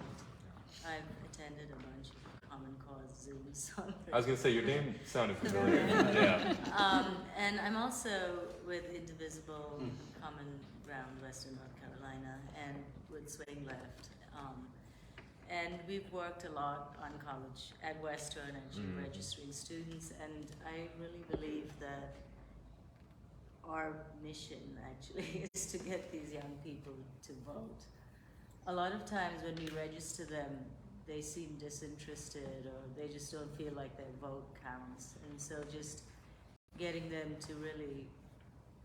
I've attended a bunch of Common Cause Zooms. I was going to say, your name sounded familiar. Yeah. And I'm also with Indivisible Common Ground Western North Carolina and with Swing Left. And we've worked a lot on college at Western, actually registering students, and I really believe that our mission actually is to get these young people to vote. A lot of times when we register them, they seem disinterested or they just don't feel like their vote counts. And so just getting them to really,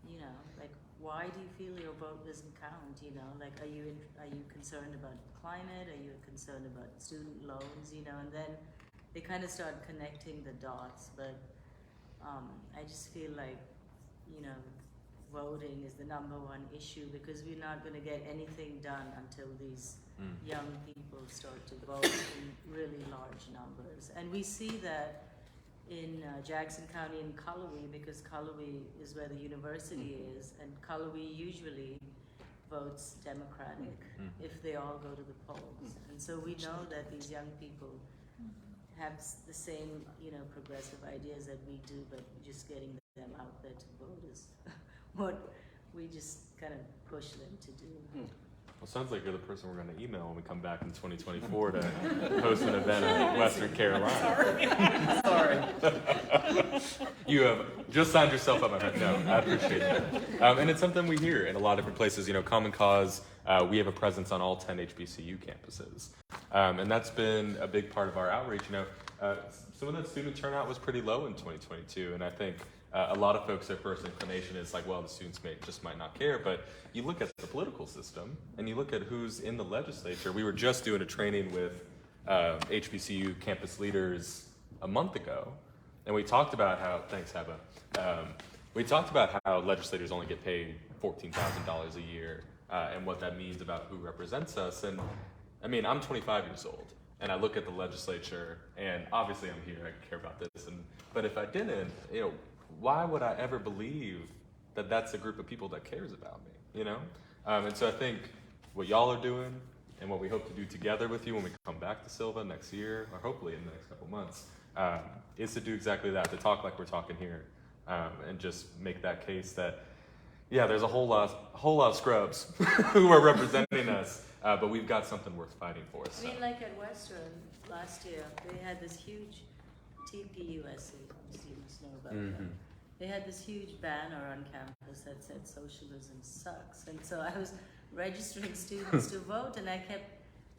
you know, like, why do you feel your vote doesn't count? You know, like, are you concerned about climate? Are you concerned about student loans? You know, and then they kind of start connecting the dots. But I just feel like, you know, voting is the #1 issue because we're not going to get anything done until these young people start to vote in really large numbers. And we see that in Jackson County and Cullowhee, because Cullowhee is where the university is, and Cullowhee usually votes Democratic if they all go to the polls. And so we know that these young people have the same, you know, progressive ideas that we do, but just getting them out there to vote is what we just kind of push them to do. Well, sounds like you're the person we're going to email when we come back in 2024 to host an event in Western Carolina. Sorry. You have just signed yourself up, my friend. No, I appreciate that. And it's something we hear in a lot of different places. You know, Common Cause, we have a presence on all 10 HBCU campuses. And that's been a big part of our outreach. You know, some of that student turnout was pretty low in 2022, and I think a lot of folks, their first inclination is like, well, the students might not care. But you look at the political system and you look at who's in the legislature. We were just doing a training with HBCU campus leaders a month ago, and we talked about how, thanks Heba, we talked about how legislators only get paid $14,000 a year and what that means about who represents us. And I mean, I'm 25 years old. And I look at the legislature, and obviously I'm here, I care about this. But if I didn't, you know, why would I ever believe that that's a group of people that cares about me, you know? And so I think what y'all are doing and what we hope to do together with you when we come back to Sylva next year, or hopefully in the next couple months, is to do exactly that, to talk like we're talking here, and just make that case that, yeah, there's a whole lot of scrubs who are representing us, but we've got something worth fighting for. So. I mean, like at Western last year, they had this huge TPUSC, obviously you must know about that. They had this huge banner on campus that said socialism sucks. And so I was registering students to vote, and I kept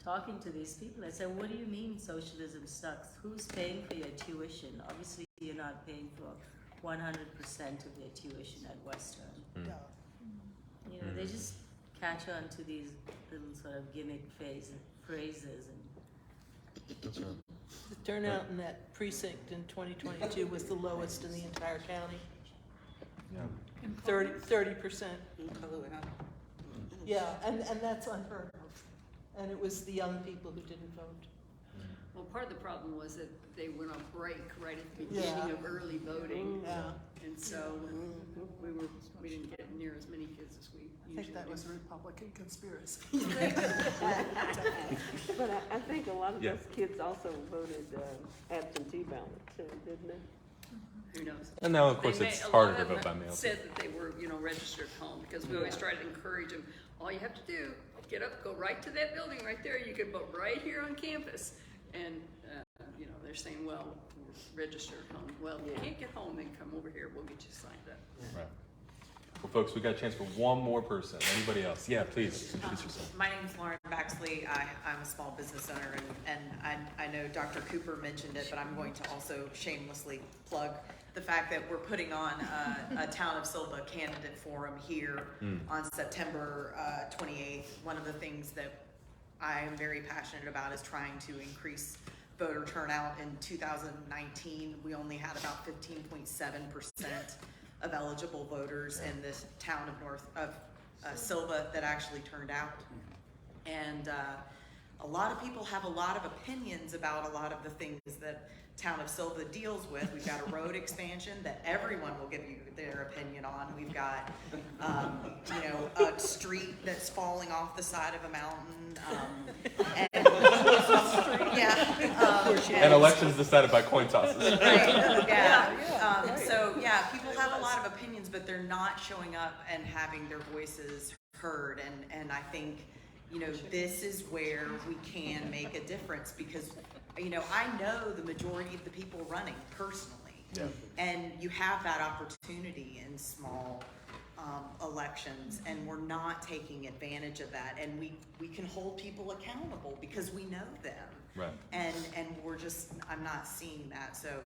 talking to these people. I said, what do you mean socialism sucks? Who's paying for your tuition? Obviously you're not paying for 100% of their tuition at Western. You know, they just catch on to these little sort of gimmick phrases. And That's right. The turnout in that precinct in 2022 was the lowest in the entire county. Yeah. 30%. Yeah, and that's unheard of. And it was the young people who didn't vote. Well, part of the problem was that they went on break right at the beginning of early voting. Yeah. And so we didn't get near as many kids as we usually do. I think that was a Republican conspiracy. But I think a lot of those kids also voted absentee ballot too, didn't they? Who knows? And now, of course, it's harder to vote by mail. Said that they were, you know, registered home because we always try to encourage them. All you have to do, get up, go right to that building right there. You can vote right here on campus. And, you know, they're saying, well, we're registered home. Well, if you can't get home, then come over here. We'll get you signed up. Right. Well, folks, we got a chance for one more person. Anybody else? Yeah, please, introduce yourself. My name is Lauren Baxley. I'm a small business owner, and I know Dr. Cooper mentioned it, but I'm going to also shamelessly plug the fact that we're putting on a Town of Sylva candidate forum here on September 28th. One of the things that I am very passionate about is trying to increase voter turnout. In 2019, we only had about 15.7% of eligible voters in this town of Sylva that actually turned out. And a lot of people have a lot of opinions about a lot of the things that town of Sylva deals with. We've got a road expansion that everyone will give you their opinion on. We've got, a street that's falling off the side of a mountain. And elections decided by coin tosses. Right, so people have a lot of opinions, but they're not showing up and having their voices heard. And I think, this is where we can make a difference because, I know the majority of the people running personally. Yeah. And you have that opportunity in small elections, and we're not taking advantage of that. And we can hold people accountable because we know them. Right. And I'm not seeing that. So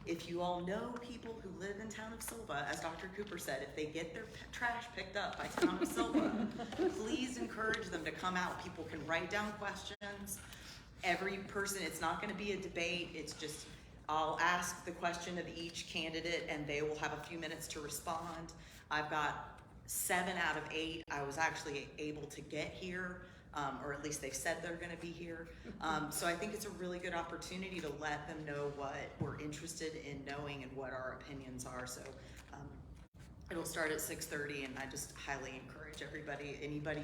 if you all know people who live in town of Sylva, as Dr. Cooper said, if they get their trash picked up by town of Sylva, please encourage them to come out. People can write down questions. Every person, it's not going to be a debate. It's just, I'll ask the question of each candidate and they will have a few minutes to respond. I've got 7 out of 8. I was actually able to get here, or at least they said they're going to be here. So I think it's a really good opportunity to let them know what we're interested in knowing and what our opinions are. So it'll start at 6:30, and I just highly encourage anybody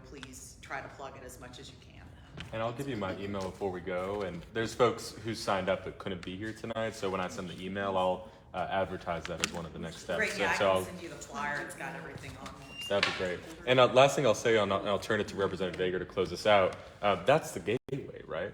please try to plug it as much as you can. And I'll give you my email before we go. And there's folks who signed up that couldn't be here tonight, so when I send the email, I'll advertise that as one of the next steps. Great, yeah, so I can send you the flyer. It's got everything on there. That'd be great. And last thing I'll say, and I'll turn it to Representative Ager to close this out. That's the gateway, right?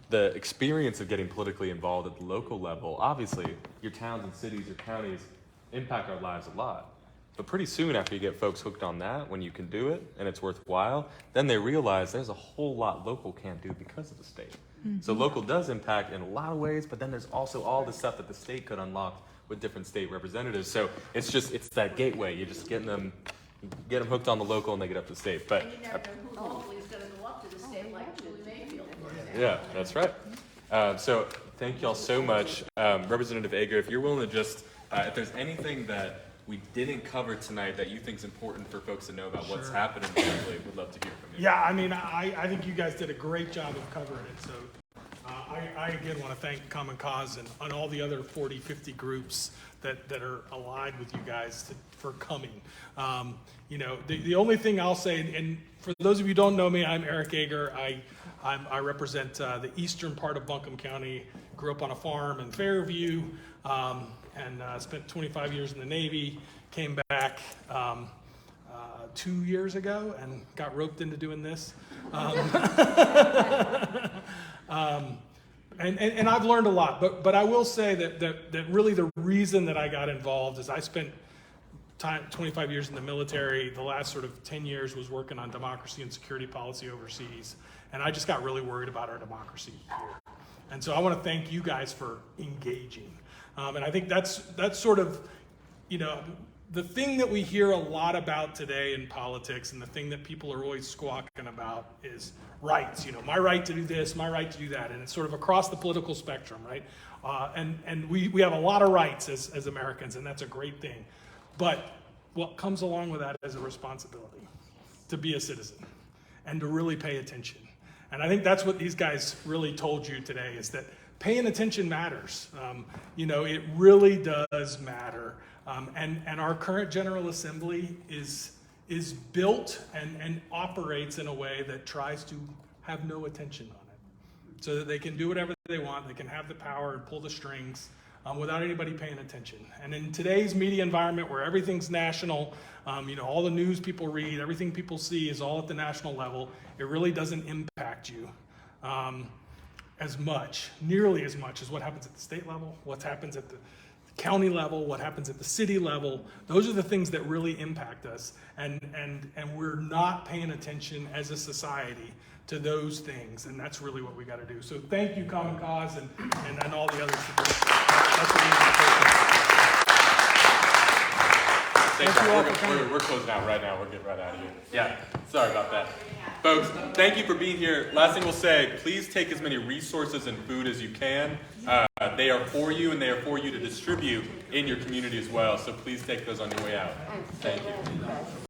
The experience of getting politically involved at the local level, obviously, your towns and cities or counties impact our lives a lot. But pretty soon after you get folks hooked on that, when you can do it and it's worthwhile, then they realize there's a whole lot local can't do because of the state. Mm-hmm. So local does impact in a lot of ways, but then there's also all the stuff that the state could unlock with different state representatives. So it's that gateway. You're just get them hooked on the local and they get up to the state. But And you never know who locally is going to go up to the state, like Julie Mayfield, for example. yeah, that's right. So thank y'all so much. Representative Ager, if you're willing to just, if there's anything that we didn't cover tonight that you think is important for folks to know about what's happening locally, we'd love to hear from you. Yeah, I mean, I think you guys did a great job of covering it. So I again want to thank Common Cause and all the other 40, 50 groups that are allied with you guys for coming. The only thing I'll say, and for those of you who don't know me, I'm Eric Ager. I represent the eastern part of Buncombe County. Grew up on a farm in Fairview. And spent 25 years in the Navy, came back 2 years ago and got roped into doing this. And I've learned a lot, but I will say that really the reason that I got involved is I spent 25 years in the military. The last sort of 10 years was working on democracy and security policy overseas, and I just got really worried about our democracy here. And so I want to thank you guys for engaging. And I think that's sort of, the thing that we hear a lot about today in politics, and the thing that people are always squawking about is rights. My right to do this, my right to do that, and it's sort of across the political spectrum, right? And we have a lot of rights as Americans, and that's a great thing. But what comes along with that is a responsibility to be a citizen and to really pay attention. And I think that's what these guys really told you today, is that paying attention matters. It really does matter. And our current General Assembly is built and operates in a way that tries to have no attention on it, so that they can do whatever they want. They can have the power and pull the strings without anybody paying attention. And in today's media environment where everything's national, all the news people read, everything people see is all at the national level, it really doesn't impact you nearly as much as what happens at the state level, what happens at the county level, what happens at the city level. Those are the things that really impact us, and we're not paying attention as a society to those things, and that's really what we got to do. So thank you, Common Cause, and all the others. That's what we need to We're closing out right now. We're getting right out of here. Yeah, sorry about that. Folks, thank you for being here. Last thing we'll say, please take as many resources and food as you can. They are for you, and they are for you to distribute in your community as well. So please take those on your way out. Thank you.